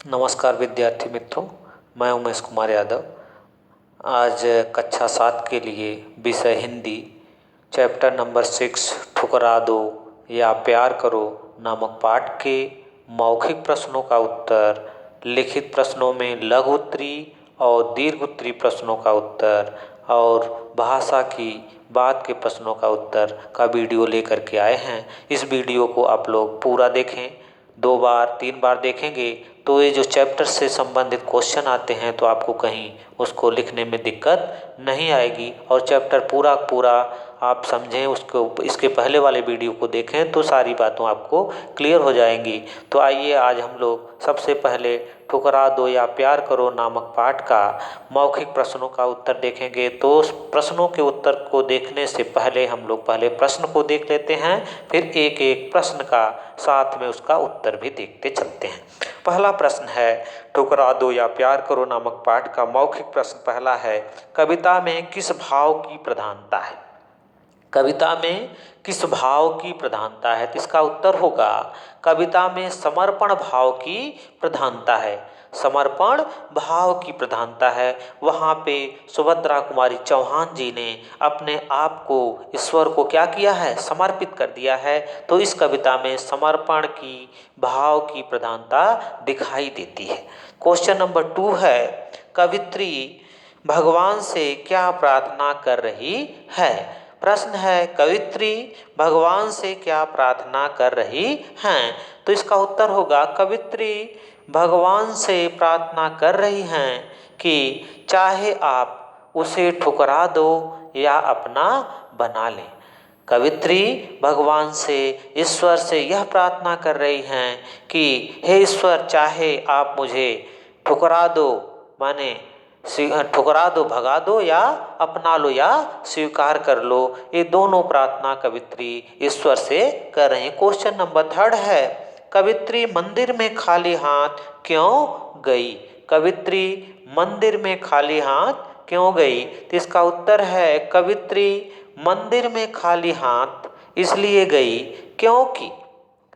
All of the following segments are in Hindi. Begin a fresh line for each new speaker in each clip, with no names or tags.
नमस्कार विद्यार्थी मित्रों, मैं उमेश कुमार यादव। आज कक्षा 7 के लिए विषय हिंदी चैप्टर नंबर 6 ठुकरा दो या प्यार करो नामक पाठ के मौखिक प्रश्नों का उत्तर, लिखित प्रश्नों में लघु उत्तरी और दीर्घ उत्तरी प्रश्नों का उत्तर और भाषा की बात के प्रश्नों का उत्तर का वीडियो लेकर के आए हैं। इस वीडियो को आप लोग पूरा देखें। 2 बार 3 बार देखेंगे तो ये जो चैप्टर से संबंधित क्वेश्चन आते हैं तो आपको कहीं उसको लिखने में दिक्कत नहीं आएगी और चैप्टर पूरा पूरा आप समझें, उसको इसके पहले वाले वीडियो को देखें तो सारी बातों आपको क्लियर हो जाएंगी। तो आइए आज हम लोग सबसे पहले ठुकरा दो या प्यार करो नामक पाठ का मौखिक प्रश्नों का उत्तर देखेंगे। तो उस प्रश्नों के उत्तर को देखने से पहले हम लोग पहले प्रश्न को देख लेते हैं, फिर एक एक प्रश्न का साथ में उसका उत्तर भी देखते चलते हैं। पहला प्रश्न है, ठुकरा दो या प्यार करो नामक पाठ का मौखिक प्रश्न पहला है, कविता में किस भाव की प्रधानता है? कविता में किस भाव की प्रधानता है? तो इसका उत्तर होगा कविता में समर्पण भाव की प्रधानता है। समर्पण भाव की प्रधानता है। वहाँ पे सुभद्रा कुमारी चौहान जी ने अपने आप को ईश्वर को क्या किया है? समर्पित कर दिया है। तो इस कविता में समर्पण की भाव की प्रधानता दिखाई देती है। क्वेश्चन नंबर 2 है, कवित्री भगवान से क्या प्रार्थना कर रही है? प्रश्न है, कवित्री भगवान से क्या प्रार्थना कर रही हैं? तो इसका उत्तर होगा कवित्री भगवान से प्रार्थना कर रही हैं कि चाहे आप उसे ठुकरा दो या अपना बना लें। कवित्री भगवान से, ईश्वर से यह प्रार्थना कर रही हैं कि हे ईश्वर, चाहे आप मुझे ठुकरा दो, माने ठुकरा दो, भगा दो या अपना लो या स्वीकार कर लो। ये दोनों प्रार्थना कवित्री ईश्वर से कर रहे हैं। क्वेश्चन नंबर 3 है, कवित्री मंदिर में खाली हाथ क्यों गई? कवित्री मंदिर में खाली हाथ क्यों गई? तो इसका उत्तर है कवित्री मंदिर में खाली हाथ इसलिए गई क्योंकि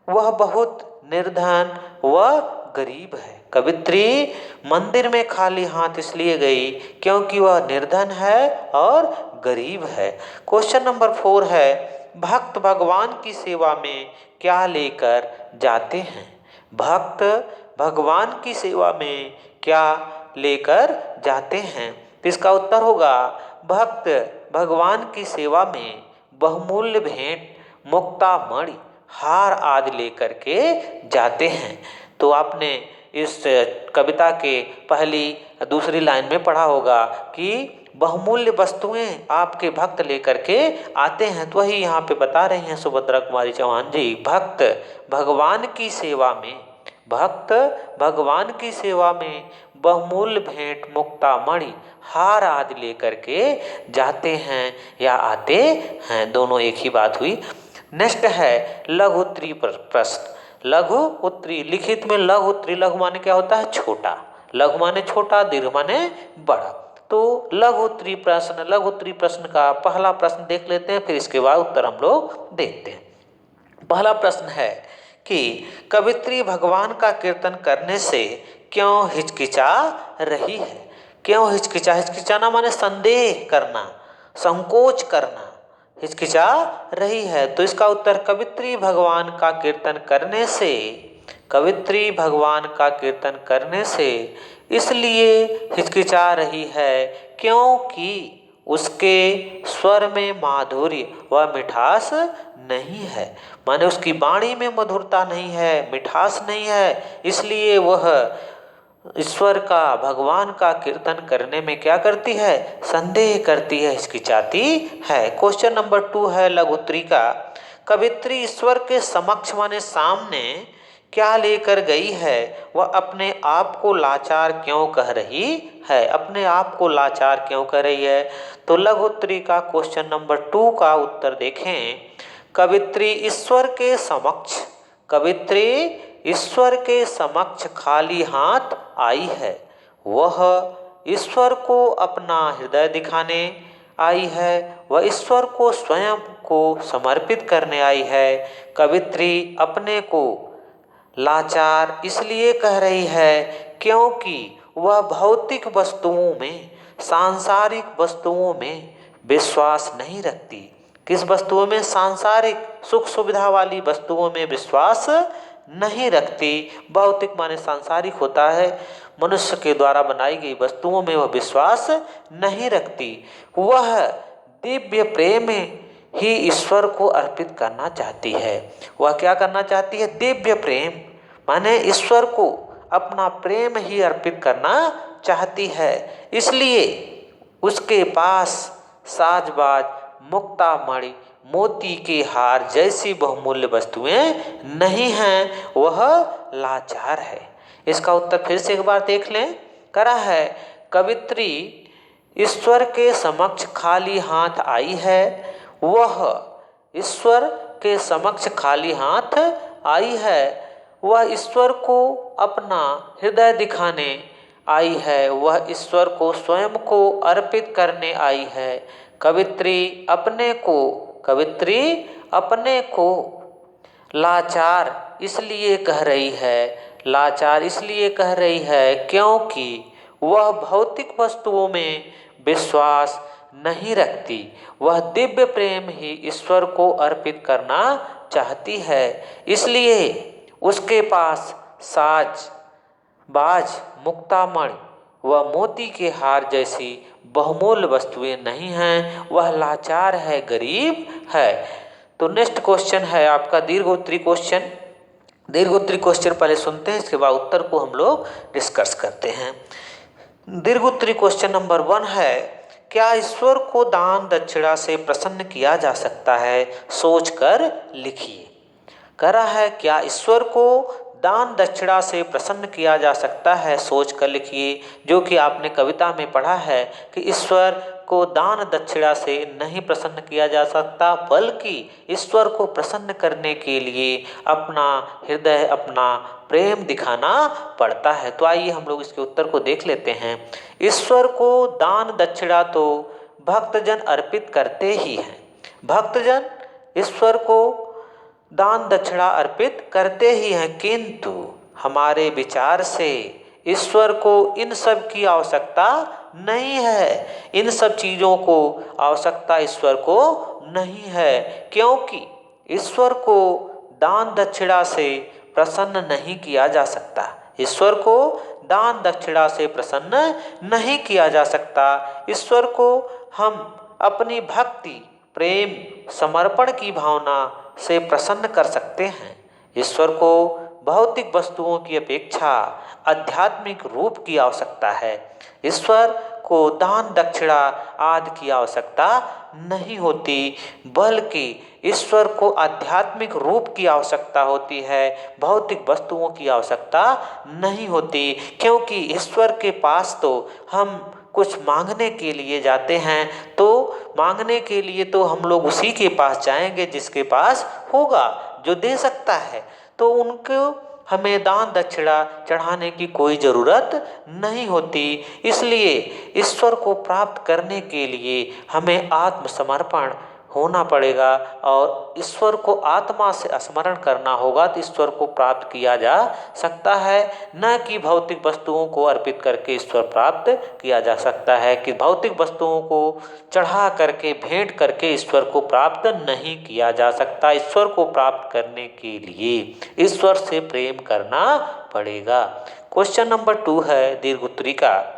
वह बहुत निर्धन व गरीब है। कवित्री मंदिर में खाली हाथ इसलिए गई क्योंकि वह निर्धन है और गरीब है। क्वेश्चन नंबर 4 है, भक्त भगवान की सेवा में क्या लेकर जाते हैं? भक्त भगवान की सेवा में क्या लेकर जाते हैं? तो इसका उत्तर होगा भक्त भगवान की सेवा में बहुमूल्य भेंट, मुक्ता मणि, हार आदि लेकर के जाते हैं। तो आपने इस कविता के पहली दूसरी लाइन में पढ़ा होगा कि बहुमूल्य वस्तुएं आपके भक्त लेकर के आते हैं। तो वही यहाँ पे बता रहे हैं सुभद्रा कुमारी चौहान जी, भक्त भगवान की सेवा में, भक्त भगवान की सेवा में बहुमूल्य भेंट, मुक्ता मणि, हार आदि लेकर के जाते हैं या आते हैं, दोनों एक ही बात हुई। नेक्स्ट है लघु उत्तरी प्रश्न। लघु उत्तरी, लिखित में लघु उत्तरी, लघु माने क्या होता है? छोटा। लघु माने छोटा, दीर्घ माने बड़ा। तो लघु उत्तरी प्रश्न, लघु उत्तरी प्रश्न का पहला प्रश्न देख लेते हैं, फिर इसके बाद उत्तर हम लोग देखते हैं। पहला प्रश्न है कि कवित्री भगवान का कीर्तन करने से क्यों हिचकिचा रही है? क्यों हिचकिचाना माने संदेह करना, संकोच करना, हिचकिचा रही है। तो इसका उत्तर कवित्री भगवान का कीर्तन करने से, कवित्री भगवान का कीर्तन करने से इसलिए हिचकिचा रही है क्योंकि उसके स्वर में माधुर्य व मिठास नहीं है। माने उसकी वाणी में मधुरता नहीं है, मिठास नहीं है, इसलिए वह ईश्वर का, भगवान का कीर्तन करने में क्या करती है? संदेह करती है, हिचकिचाती है। क्वेश्चन नंबर 2 है लघु उत्तरी का, कवित्री ईश्वर के समक्ष माने सामने क्या लेकर गई है? वह अपने आप को लाचार क्यों कह रही है? अपने आप को लाचार क्यों कह रही है? तो लघु उत्तरी का क्वेश्चन नंबर 2 का उत्तर देखें, कवित्री ईश्वर के समक्ष, कवित्री ईश्वर के समक्ष खाली हाथ आई है। वह ईश्वर को अपना हृदय दिखाने आई है, वह ईश्वर को स्वयं को समर्पित करने आई है। कवित्री अपने को लाचार इसलिए कह रही है क्योंकि वह भौतिक वस्तुओं में, सांसारिक वस्तुओं में विश्वास नहीं रखती। किस वस्तुओं में? सांसारिक सुख सुविधा वाली वस्तुओं में विश्वास नहीं रखती। भौतिक माने सांसारिक होता है, मनुष्य के द्वारा बनाई गई वस्तुओं में वह विश्वास नहीं रखती। वह दिव्य प्रेम ही ईश्वर को अर्पित करना चाहती है। वह क्या करना चाहती है? दिव्य प्रेम माने ईश्वर को अपना प्रेम ही अर्पित करना चाहती है। इसलिए उसके पास साजबाज, मुक्तामणि, मोती के हार जैसी बहुमूल्य वस्तुएं नहीं हैं, वह लाचार है। इसका उत्तर फिर से एक बार देख लें। करा है कवित्री ईश्वर के समक्ष खाली हाथ आई है। वह ईश्वर के समक्ष खाली हाथ आई है। वह ईश्वर को अपना हृदय दिखाने आई है। वह ईश्वर को स्वयं को अर्पित करने आई है। कवित्री अपने को लाचार इसलिए कह रही है, लाचार इसलिए कह रही है क्योंकि वह भौतिक वस्तुओं में विश्वास नहीं रखती। वह दिव्य प्रेम ही ईश्वर को अर्पित करना चाहती है। इसलिए उसके पास साज बाज, मुक्तामणि व मोती के हार जैसी बहुमूल्य वस्तुएं नहीं हैं। वह लाचार है, गरीब है। तो नेक्स्ट क्वेश्चन है आपका दीर्घोत्तरी क्वेश्चन। दीर्घोत्तरी क्वेश्चन पहले सुनते हैं, इसके बाद उत्तर को हम लोग डिस्कस करते हैं। दीर्घोत्तरी क्वेश्चन नंबर 1 है, क्या ईश्वर को दान दक्षिणा से प्रसन्न किया जा सकता है? सोचकर लिखिए। करा है क्या ईश्वर को दान दक्षिणा से प्रसन्न किया जा सकता है? सोच कर लिखिए। जो कि आपने कविता में पढ़ा है कि ईश्वर को दान दक्षिणा से नहीं प्रसन्न किया जा सकता, बल्कि ईश्वर को प्रसन्न करने के लिए अपना हृदय, अपना प्रेम दिखाना पड़ता है। तो आइए हम लोग इसके उत्तर को देख लेते हैं। ईश्वर को दान दक्षिणा तो भक्तजन अर्पित करते ही हैं। भक्तजन ईश्वर को दान दक्षिणा अर्पित करते ही हैं, किंतु हमारे विचार से ईश्वर को इन सब की आवश्यकता नहीं है। इन सब चीज़ों को आवश्यकता ईश्वर को नहीं है, क्योंकि ईश्वर को दान दक्षिणा से प्रसन्न नहीं किया जा सकता। ईश्वर को दान दक्षिणा से प्रसन्न नहीं किया जा सकता। ईश्वर को हम अपनी भक्ति, प्रेम, समर्पण की भावना से प्रसन्न कर सकते हैं। ईश्वर को भौतिक वस्तुओं की अपेक्षा आध्यात्मिक रूप की आवश्यकता है। ईश्वर को दान दक्षिणा आदि की आवश्यकता नहीं होती, बल्कि ईश्वर को आध्यात्मिक रूप की आवश्यकता होती है। भौतिक वस्तुओं की आवश्यकता नहीं होती, क्योंकि ईश्वर के पास तो हम कुछ मांगने के लिए जाते हैं, तो मांगने के लिए तो हम लोग उसी के पास जाएंगे जिसके पास होगा, जो दे सकता है। तो उनको हमें दान दक्षिणा चढ़ाने की कोई ज़रूरत नहीं होती। इसलिए ईश्वर को प्राप्त करने के लिए हमें आत्मसमर्पण होना पड़ेगा और ईश्वर को आत्मा से स्मरण करना होगा, तो ईश्वर को प्राप्त किया जा सकता है। न कि भौतिक वस्तुओं को अर्पित करके ईश्वर प्राप्त किया जा सकता है, कि भौतिक वस्तुओं को चढ़ा करके, भेंट करके ईश्वर को प्राप्त नहीं किया जा सकता। ईश्वर को प्राप्त करने के लिए ईश्वर से प्रेम करना पड़ेगा। क्वेश्चन नंबर 2 है दीर्घोत्तरी का,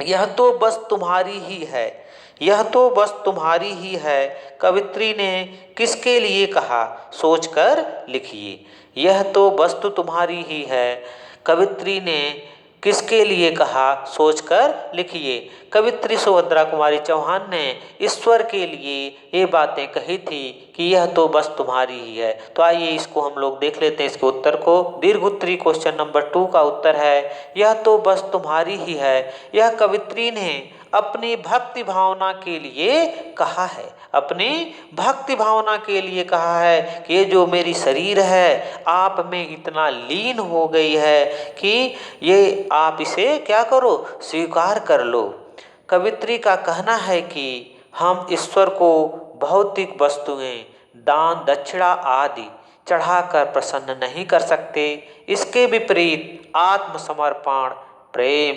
यह तो बस तुम्हारी ही है, यह तो बस तुम्हारी ही है, कवित्री ने किसके लिए कहा? सोचकर लिखिए। यह तो वस्तु तुम्हारी ही है, कवित्री ने किसके लिए कहा? सोचकर लिखिए। कवित्री सुभद्रा कुमारी चौहान ने ईश्वर के लिए ये बातें कही थी कि यह तो बस तुम्हारी ही है। तो आइए इसको हम लोग देख लेते हैं, इसके उत्तर को। दीर्घोत्तरी क्वेश्चन नंबर 2 का उत्तर है, यह तो बस तुम्हारी ही है। यह कवित्री ने अपनी भक्ति भावना के लिए कहा है। अपनी भक्ति भावना के लिए कहा है कि ये जो मेरी शरीर है आप में इतना लीन हो गई है कि ये आप इसे क्या करो? स्वीकार कर लो। कवित्री का कहना है कि हम ईश्वर को भौतिक वस्तुएं, दान दक्षिणा आदि चढ़ाकर प्रसन्न नहीं कर सकते। इसके विपरीत आत्मसमर्पण, प्रेम,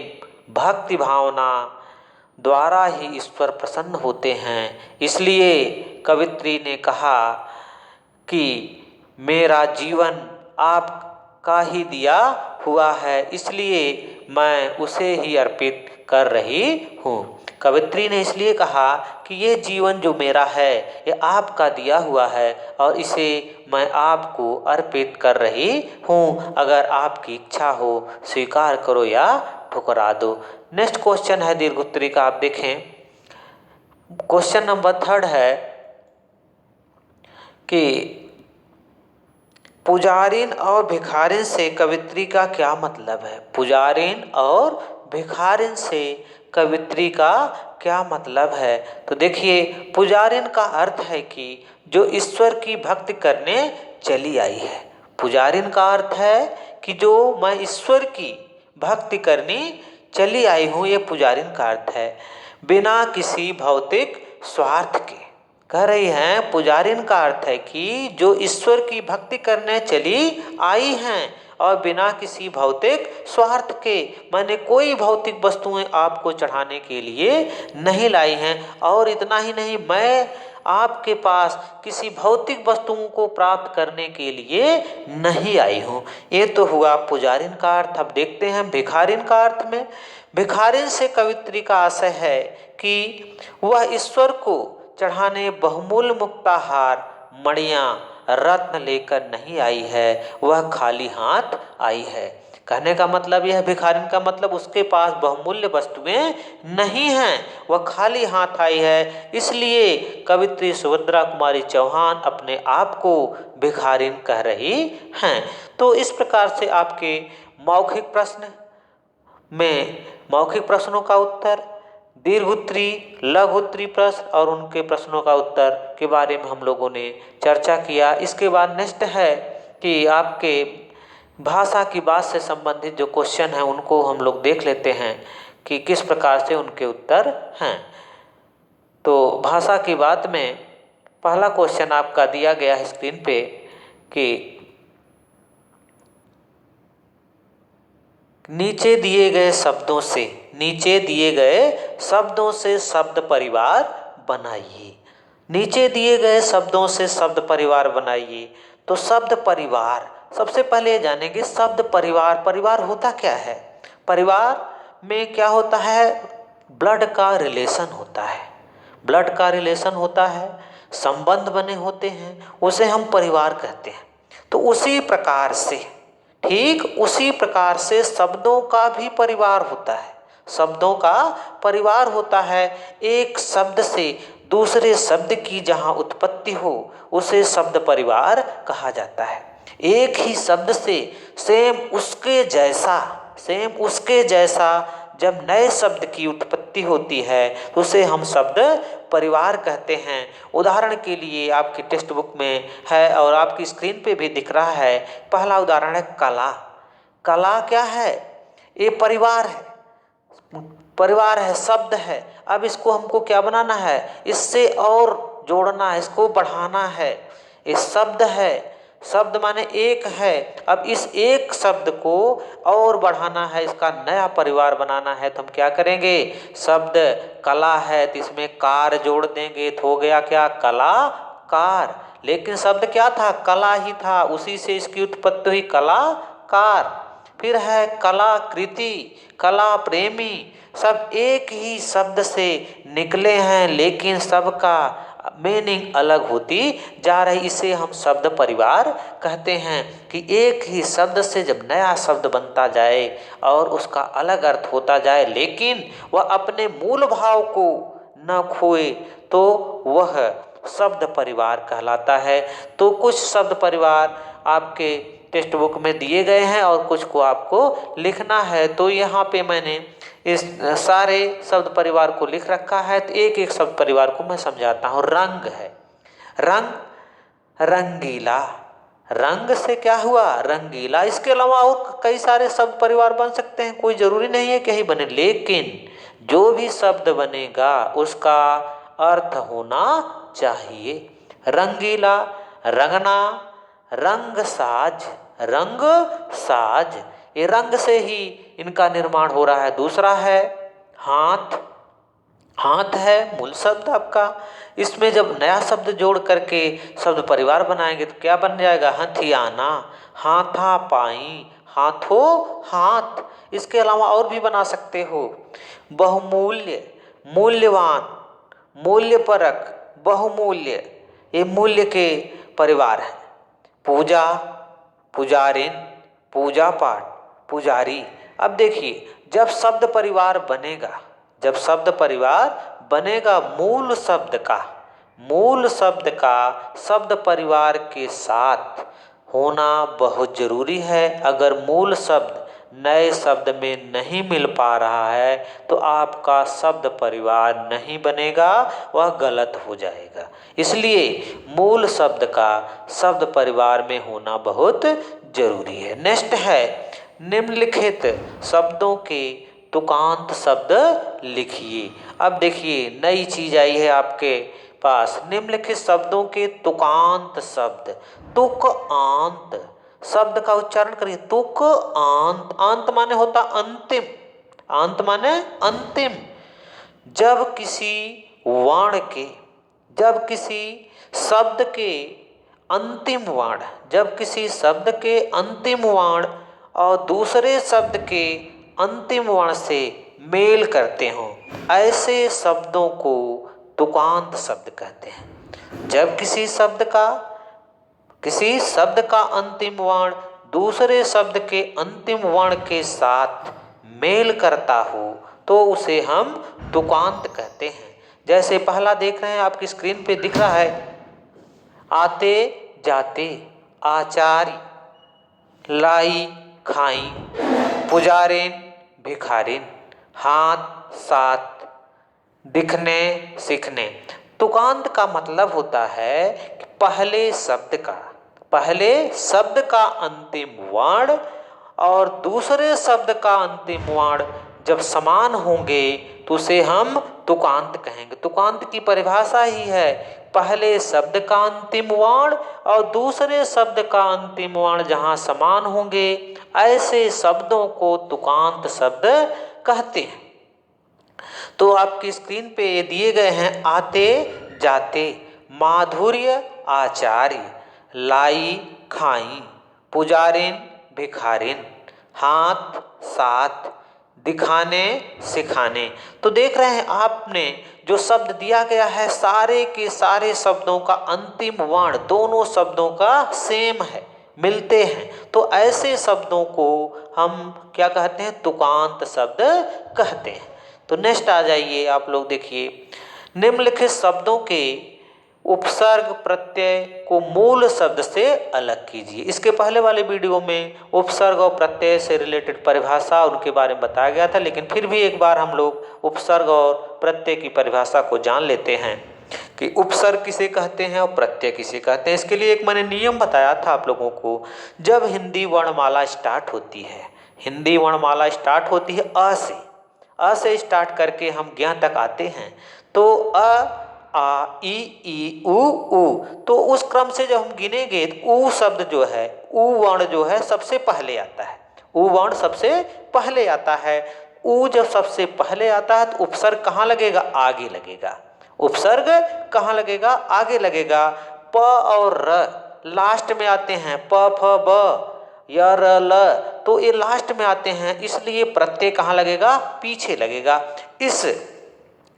भक्ति भावना द्वारा ही ईश्वर प्रसन्न होते हैं। इसलिए कवित्री ने कहा कि मेरा जीवन आपका ही दिया हुआ है, इसलिए मैं उसे ही अर्पित कर रही हूँ। कवित्री ने इसलिए कहा कि ये जीवन जो मेरा है ये आपका दिया हुआ है और इसे मैं आपको अर्पित कर रही हूँ। अगर आपकी इच्छा हो स्वीकार करो या ठुकरा दो। नेक्स्ट क्वेश्चन है दीर्घोत्तरी का, आप देखें। क्वेश्चन नंबर 3 है कि पुजारिन और भिखारिन से कवित्री का क्या मतलब है। पुजारिन और भिखारिन से कवित्री का क्या मतलब है। तो देखिए, पुजारिन का अर्थ है कि जो ईश्वर की भक्ति करने चली आई है। पुजारिन का अर्थ है कि जो मैं ईश्वर की भक्ति करनी चली आई हूँ, ये पुजारिन का अर्थ है, बिना किसी भौतिक स्वार्थ के। कह रही हैं पुजारिन का अर्थ है कि जो ईश्वर की भक्ति करने चली आई हैं और बिना किसी भौतिक स्वार्थ के, मैंने कोई भौतिक वस्तुएं आपको चढ़ाने के लिए नहीं लाई हैं। और इतना ही नहीं, मैं आपके पास किसी भौतिक वस्तुओं को प्राप्त करने के लिए नहीं आई हूँ। ये तो हुआ पुजारिन का अर्थ। अब देखते हैं भिखारिन का अर्थ में। भिखारिन से कवित्री का आशय है कि वह ईश्वर को चढ़ाने बहुमूल्य मुक्ताहार, मणियाँ, रत्न लेकर नहीं आई है, वह खाली हाथ आई है। कहने का मतलब यह, भिखारिन का मतलब उसके पास बहुमूल्य वस्तुएं नहीं हैं, वह खाली हाथ आई है। इसलिए कवित्री सुभद्रा कुमारी चौहान अपने आप को भिखारिन कह रही हैं। तो इस प्रकार से आपके मौखिक प्रश्न में मौखिक प्रश्नों का उत्तर, दीर्घोत्तरी, लघुत्तरी प्रश्न और उनके प्रश्नों का उत्तर के बारे में हम लोगों ने चर्चा किया। इसके बाद नेक्स्ट है कि आपके भाषा की बात से संबंधित जो क्वेश्चन हैं उनको हम लोग देख लेते हैं कि किस प्रकार से उनके उत्तर हैं। तो भाषा की बात में पहला क्वेश्चन आपका दिया गया है स्क्रीन पे कि नीचे दिए गए शब्दों से शब्द परिवार बनाइए। नीचे दिए गए शब्दों से शब्द परिवार बनाइए। तो शब्द परिवार, सबसे पहले जानेंगे शब्द परिवार। परिवार होता क्या है। परिवार में क्या होता है, ब्लड का रिलेशन होता है। ब्लड का रिलेशन होता है, संबंध बने होते हैं, उसे हम परिवार कहते हैं। तो उसी प्रकार से, ठीक उसी प्रकार से शब्दों का भी परिवार होता है। शब्दों का परिवार होता है। एक शब्द से दूसरे शब्द की जहाँ उत्पत्ति हो उसे शब्द परिवार कहा जाता है। एक ही शब्द से सेम उसके जैसा जब नए शब्द की उत्पत्ति होती है तो उसे हम शब्द परिवार कहते हैं। उदाहरण के लिए आपकी टेक्स्ट बुक में है और आपकी स्क्रीन पे भी दिख रहा है। पहला उदाहरण है कला। कला क्या है, ये परिवार है, शब्द है। अब इसको हमको क्या बनाना है, इससे और जोड़ना है, इसको बढ़ाना है। ये शब्द है, शब्द माने एक है। अब इस एक शब्द को और बढ़ाना है, इसका नया परिवार बनाना है, तो हम क्या करेंगे, शब्द कला है तो इसमें कार जोड़ देंगे, तो हो गया क्या, कलाकार। लेकिन शब्द क्या था, कला ही था, उसी से इसकी उत्पत्ति हुई कलाकार। फिर है कलाकृति, कला प्रेमी, सब एक ही शब्द से निकले हैं लेकिन सबका मीनिंग अलग होती जा रही। इसे हम शब्द परिवार कहते हैं कि एक ही शब्द से जब नया शब्द बनता जाए और उसका अलग अर्थ होता जाए लेकिन वह अपने मूल भाव को न खोए तो वह शब्द परिवार कहलाता है। तो कुछ शब्द परिवार आपके टेक्स्ट बुक में दिए गए हैं और कुछ को आपको लिखना है। तो यहाँ पे मैंने इस सारे शब्द परिवार को लिख रखा है। तो एक एक शब्द परिवार को मैं समझाता हूँ। रंग है, रंग, रंगीला, रंग से क्या हुआ, रंगीला। इसके अलावा और कई सारे शब्द परिवार बन सकते हैं, कोई जरूरी नहीं है कि यही बने, लेकिन जो भी शब्द बनेगा उसका अर्थ होना चाहिए। रंगीला, रंगना, रंग साज, रंग साज, ये रंग से ही इनका निर्माण हो रहा है। दूसरा है हाथ, हाथ है मूल शब्द आपका। इसमें जब नया शब्द जोड़ करके शब्द परिवार बनाएंगे तो क्या बन जाएगा? हथियाना, हाथा पाई, हाथों हाथ। इसके अलावा और भी बना सकते हो। बहुमूल्य, मूल्यवान, मूल्यपरक, बहुमूल्य, ये मूल्य के परिवार हैं। पूजा, पुजारिन, पूजा पाठ, पुजारी। अब देखिए जब शब्द परिवार बनेगा, जब शब्द परिवार बनेगा मूल शब्द का, मूल शब्द का शब्द परिवार के साथ होना बहुत जरूरी है। अगर मूल शब्द नए शब्द में नहीं मिल पा रहा है तो आपका शब्द परिवार नहीं बनेगा, वह गलत हो जाएगा। इसलिए मूल शब्द का शब्द परिवार में होना बहुत जरूरी है। नेक्स्ट है निम्नलिखित शब्दों के तुकांत शब्द लिखिए। अब देखिए नई चीज आई है आपके पास, निम्नलिखित शब्दों के तुकांत शब्द। तुक आंत शब्द का उच्चारण करिए, तुक आंत। आंत माने होता अंतिम, आंत माने अंतिम। जब किसी वर्ण के, जब किसी शब्द के अंतिम वर्ण, जब किसी शब्द के अंतिम वर्ण और दूसरे शब्द के अंतिम वर्ण से मेल करते हों, ऐसे शब्दों को तुकांत शब्द कहते हैं। जब किसी शब्द का, किसी शब्द का अंतिम वर्ण दूसरे शब्द के अंतिम वर्ण के साथ मेल करता हो तो उसे हम तुकांत कहते हैं। जैसे पहला देख रहे हैं आपकी स्क्रीन पे दिख रहा है, आते जाते, आचार्य, लाई खाई, पुजारिन भिखारिन, हाथ साथ, दिखने सीखने। तुकांत का मतलब होता है कि पहले शब्द का, पहले शब्द का अंतिम वर्ण और दूसरे शब्द का अंतिम वर्ण जब समान होंगे तो उसे हम तुकांत कहेंगे। तुकांत की परिभाषा ही है पहले शब्द का अंतिम वर्ण और दूसरे शब्द का अंतिम वर्ण जहाँ समान होंगे ऐसे शब्दों को तुकांत शब्द कहते हैं। तो आपकी स्क्रीन पे ये दिए गए हैं, आते जाते, माधुर्य आचार्य, लाई खाई, पुजारिन भिखारिन, हाथ साथ, दिखाने सिखाने। तो देख रहे हैं आपने जो शब्द दिया गया है सारे के सारे शब्दों का अंतिम वर्ण दोनों शब्दों का सेम है, मिलते हैं। तो ऐसे शब्दों को हम क्या कहते हैं? तुकांत शब्द कहते हैं। तो नेक्स्ट आ जाइए आप लोग देखिए, निम्नलिखित शब्दों के उपसर्ग प्रत्यय को मूल शब्द से अलग कीजिए। इसके पहले वाले वीडियो में उपसर्ग और प्रत्यय से रिलेटेड परिभाषा उनके बारे में बताया गया था, लेकिन फिर भी एक बार हम लोग उपसर्ग और प्रत्यय की परिभाषा को जान लेते हैं कि उपसर्ग किसे कहते हैं और प्रत्यय किसे कहते हैं। इसके लिए एक मैंने नियम बताया था आप लोगों को। जब हिंदी वर्णमाला स्टार्ट होती है, हिंदी वर्णमाला स्टार्ट होती है अ से स्टार्ट करके हम ज्ञ तक आते हैं तो अ आ ई उ ऊ, तो उस क्रम से जब हम गिनेंगे तो ऊ शब्द जो है, ऊ वर्ण जो है सबसे पहले आता है। ऊ वर्ण सबसे पहले आता है। ऊ जब सबसे पहले आता है तो उपसर्ग कहाँ लगेगा? आगे लगेगा। उपसर्ग कहाँ लगेगा? आगे लगेगा। प और र लास्ट में आते हैं, प फ ब या र ल, तो ये लास्ट में आते हैं, इसलिए प्रत्यय कहाँ लगेगा? पीछे लगेगा। इस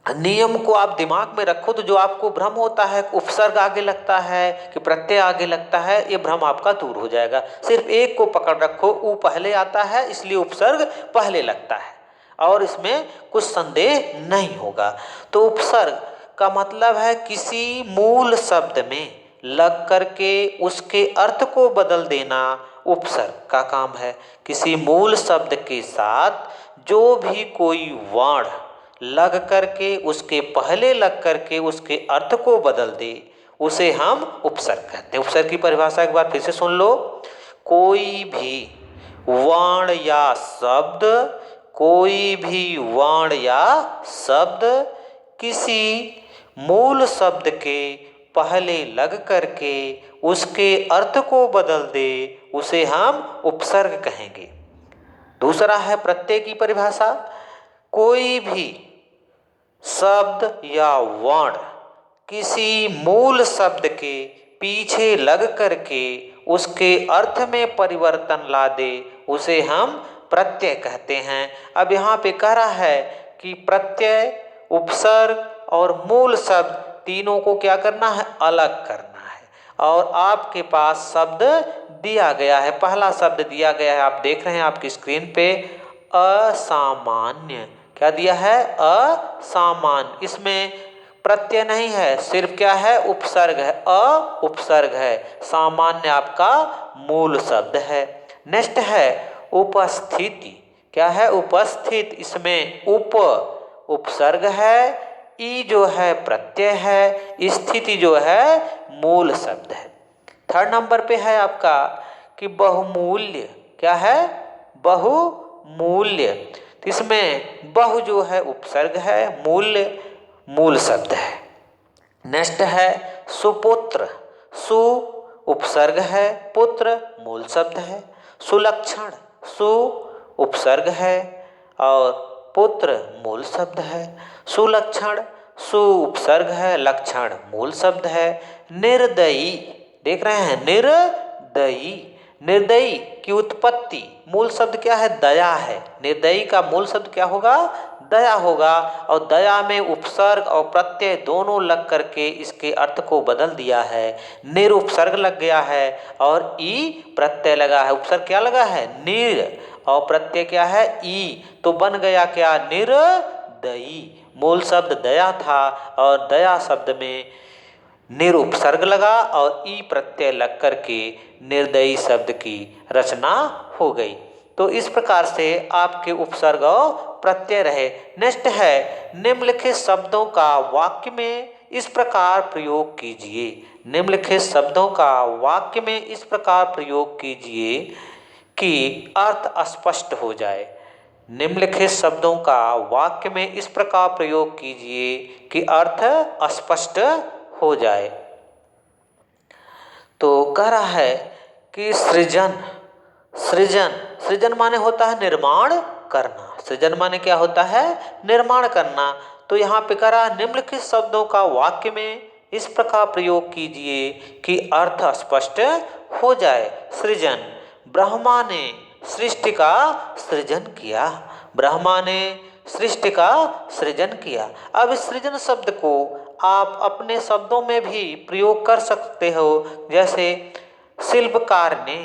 नियम को आप दिमाग में रखो तो जो आपको भ्रम होता है उपसर्ग आगे लगता है कि प्रत्यय आगे लगता है, ये भ्रम आपका दूर हो जाएगा। सिर्फ एक को पकड़ रखो, ऊ पहले आता है इसलिए उपसर्ग पहले लगता है और इसमें कुछ संदेह नहीं होगा। तो उपसर्ग का मतलब है किसी मूल शब्द में लग करके उसके अर्थ को बदल देना उपसर्ग का काम है। किसी मूल शब्द के साथ जो भी कोई वर्ण लग करके उसके पहले लग करके उसके अर्थ को बदल दे उसे हम उपसर्ग कहते हैं। उपसर्ग की परिभाषा एक बार फिर से सुन लो, कोई भी वर्ण या शब्द, कोई भी वर्ण या शब्द किसी मूल शब्द के पहले लग करके उसके अर्थ को बदल दे उसे हम उपसर्ग कहेंगे। दूसरा है प्रत्यय की परिभाषा। कोई भी शब्द या वर्ण किसी मूल शब्द के पीछे लग करके उसके अर्थ में परिवर्तन ला दे उसे हम प्रत्यय कहते हैं। अब यहाँ पे कह रहा है कि प्रत्यय, उपसर्ग और मूल शब्द तीनों को क्या करना है, अलग करना है। और आपके पास शब्द दिया गया है, पहला शब्द दिया गया है, आप देख रहे हैं आपकी स्क्रीन पे, असामान्य। क्या दिया है, असामान्य। इसमें प्रत्यय नहीं है, सिर्फ क्या है, उपसर्ग है, उपसर्ग है। सामान्य आपका मूल शब्द है। नेक्स्ट है उपस्थिति। क्या है, उपस्थित। इसमें उपसर्ग है, ई जो है प्रत्यय है, स्थिति जो है मूल शब्द है। थर्ड नंबर पे है आपका कि बहुमूल्य। क्या है, बहुमूल्य। तो इसमें बहु जो है उपसर्ग है, मूल्य मूल शब्द है। नेक्स्ट है सुपुत्र। सु उपसर्ग है, पुत्र मूल शब्द है। सुलक्षण, सु उपसर्ग है और पुत्र मूल शब्द है। सुलक्षण, सु उपसर्ग है, लक्षण मूल शब्द है। निर्दयी, देख रहे हैं, निर्दयी। निर्दयी की उत्पत्ति मूल शब्द क्या है, दया है। निर्दयी का मूल शब्द क्या होगा, दया होगा। और दया में उपसर्ग और प्रत्यय दोनों लग करके इसके अर्थ को बदल दिया है। निर उपसर्ग लग गया है और ई प्रत्यय लगा है। उपसर्ग क्या लगा है, निर, और प्रत्यय क्या है, ई। तो बन गया क्या, निर्दयी। मूल शब्द दया था और दया शब्द में निर उपसर्ग लगा और ई प्रत्यय लग करके निर्दयी शब्द की रचना हो गई। तो इस प्रकार से आपके उपसर्ग और प्रत्यय रहे। नेक्स्ट है निम्नलिखित शब्दों का वाक्य में इस प्रकार प्रयोग कीजिए। निम्नलिखित शब्दों का वाक्य में इस प्रकार प्रयोग कीजिए कि अर्थ स्पष्ट हो जाए। निम्नलिखित शब्दों का वाक्य में इस प्रकार प्रयोग कीजिए कि अर्थ स्पष्ट हो जाए। तो कह रहा है कि सृजन। सृजन, सृजन माने होता है निर्माण करना। सृजन माने क्या होता है, निर्माण करना। तो यहाँ पे कह रहा है निम्नलिखित शब्दों का वाक्य में इस प्रकार प्रयोग कीजिए कि अर्थ स्पष्ट हो जाए। सृजन, ब्रह्मा ने सृष्टि का सृजन किया। ब्रह्मा ने सृष्टि का सृजन किया। अब इस सृजन शब्द को आप अपने शब्दों में भी प्रयोग कर सकते हो। जैसे शिल्पकार ने,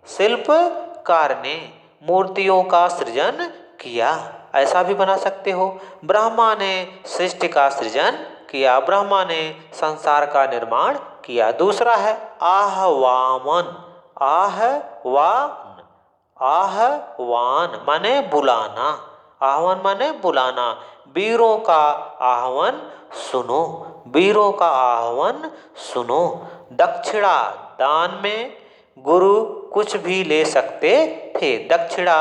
शिल्पकार ने मूर्तियों का सृजन किया, ऐसा भी बना सकते हो। ब्रह्मा ने सृष्टि का सृजन किया, ब्रह्मा ने संसार का निर्माण किया। दूसरा है आह्वान। आह्वान, आह्वान माने बुलाना। आह्वान माने बुलाना। वीरों का आह्वान सुनो, वीरों का आह्वान सुनो। दक्षिणा, दान में गुरु कुछ भी ले सकते थे। दक्षिणा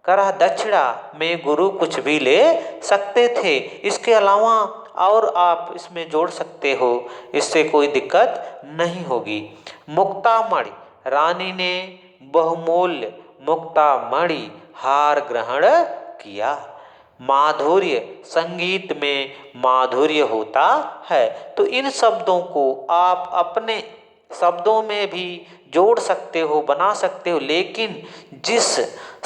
करा, दक्षिणा में गुरु कुछ भी ले सकते थे। इसके अलावा और आप इसमें जोड़ सकते हो, इससे कोई दिक्कत नहीं होगी। मुक्तामणि, रानी ने बहुमूल्य मुक्तामणि हार ग्रहण किया। माधुर्य, संगीत में माधुर्य होता है। तो इन शब्दों को आप अपने शब्दों में भी जोड़ सकते हो, बना सकते हो, लेकिन जिस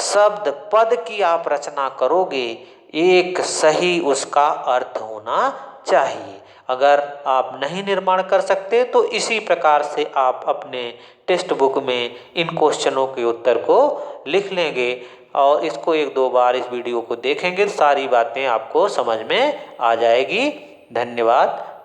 शब्द पद की आप रचना करोगे एक सही उसका अर्थ होना चाहिए। अगर आप नहीं निर्माण कर सकते तो इसी प्रकार से आप अपने टेक्स्ट बुक में इन क्वेश्चनों के उत्तर को लिख लेंगे और इसको एक दो बार इस वीडियो को देखेंगे तो सारी बातें आपको समझ में आ जाएगी। धन्यवाद।